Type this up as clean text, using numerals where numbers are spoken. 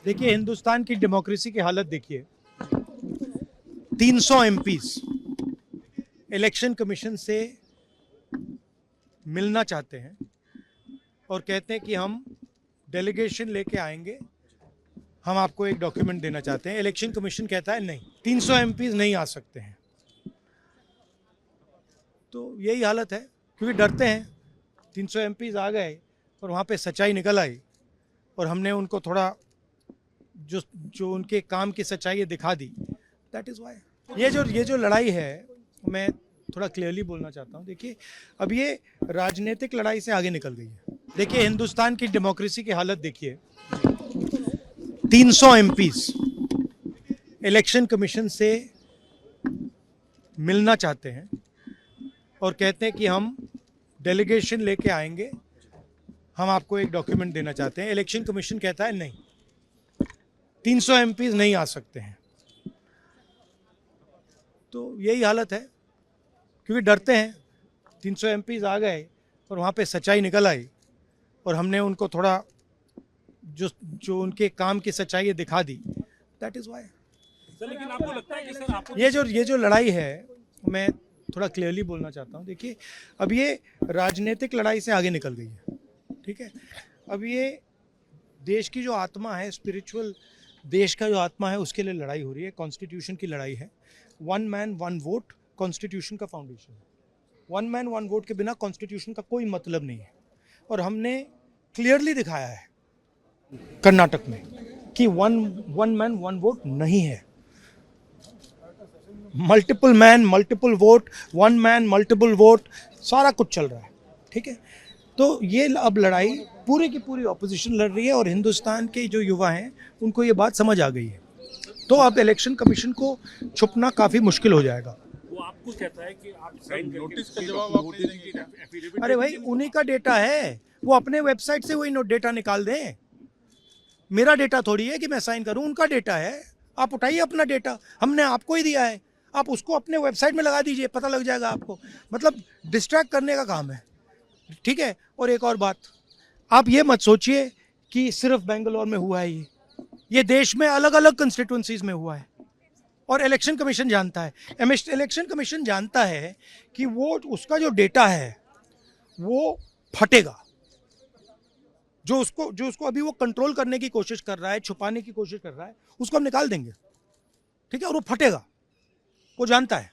देखिए, हिंदुस्तान की डेमोक्रेसी की हालत देखिए। 300 एमपीज इलेक्शन कमीशन से मिलना चाहते हैं और कहते हैं कि हम डेलीगेशन लेके आएंगे, हम आपको एक डॉक्यूमेंट देना चाहते हैं। इलेक्शन कमीशन कहता है नहीं, 300 एमपीज नहीं आ सकते हैं। तो यही हालत है, क्योंकि डरते हैं। 300 एमपीज आ गए और वहाँ पे सच्चाई निकल आई और हमने उनको थोड़ा जो जो उनके काम की सच्चाई है दिखा दी। दैट इज़ वाई ये जो लड़ाई है, मैं थोड़ा क्लियरली बोलना चाहता हूँ। देखिए, अब ये राजनीतिक लड़ाई से आगे निकल गई है। देखिए, हिंदुस्तान की डेमोक्रेसी की हालत देखिए। 300 एमपीज इलेक्शन कमीशन से मिलना चाहते हैं और कहते हैं कि हम डेलीगेशन लेके आएंगे, हम आपको एक डॉक्यूमेंट देना चाहते हैं। इलेक्शन कमीशन कहता है नहीं, 300 एमपीज नहीं आ सकते हैं। तो यही हालत है, क्योंकि डरते हैं। 300 एमपीज आ गए और वहाँ पे सच्चाई निकल आई और हमने उनको थोड़ा जो उनके काम की सच्चाई है दिखा दी। That is why. लेकिन आपको लगता है कि सर आपको ये जो लड़ाई है, मैं थोड़ा क्लियरली बोलना चाहता हूँ। देखिए, अब ये राजनीतिक लड़ाई से आगे निकल गई है। ठीक है, अब ये देश की जो आत्मा है, स्पिरिचुअल देश का जो आत्मा है, उसके लिए लड़ाई हो रही है। कॉन्स्टिट्यूशन की लड़ाई है। One man one vote constitution का फाउंडेशन है। वन मैन वन वोट के बिना कॉन्स्टिट्यूशन का कोई मतलब नहीं है। और हमने क्लियरली दिखाया है कर्नाटक में कि वन मैन वन वोट नहीं है। Multiple man multiple vote, one man multiple vote, सारा कुछ चल रहा है। ठीक है, तो ये अब लड़ाई पूरी की पूरी ऑपोजिशन लड़ रही है और हिंदुस्तान के जो युवा हैं उनको ये बात समझ आ गई है। तो अब इलेक्शन कमीशन को छुपना काफ़ी मुश्किल हो जाएगा। वो आपको कहता है कि आप साइन नोटिस का जवाब आप नहीं देंगे। एफिडेविट अरे भाई, उन्हीं का डेटा है, वो अपने वेबसाइट से वही डेटा निकाल दें। मेरा डेटा थोड़ी है कि मैं साइन करूं, उनका डेटा है। आप उठाइए अपना डेटा, हमने आपको ही दिया है, आप उसको अपने वेबसाइट में लगा दीजिए, पता लग जाएगा आपको। मतलब डिस्ट्रैक्ट करने का काम है। ठीक है, और एक और बात, आप ये मत सोचिए कि सिर्फ बेंगलोर में हुआ है। ये देश में अलग अलग कंस्टिट्यूंसीज में हुआ है और इलेक्शन कमीशन जानता है। इलेक्शन कमीशन जानता है कि वो उसका जो डेटा है वो फटेगा। जो उसको अभी वो कंट्रोल करने की कोशिश कर रहा है, छुपाने की कोशिश कर रहा है, उसको हम निकाल देंगे। ठीक है, और वो फटेगा, वो जानता है।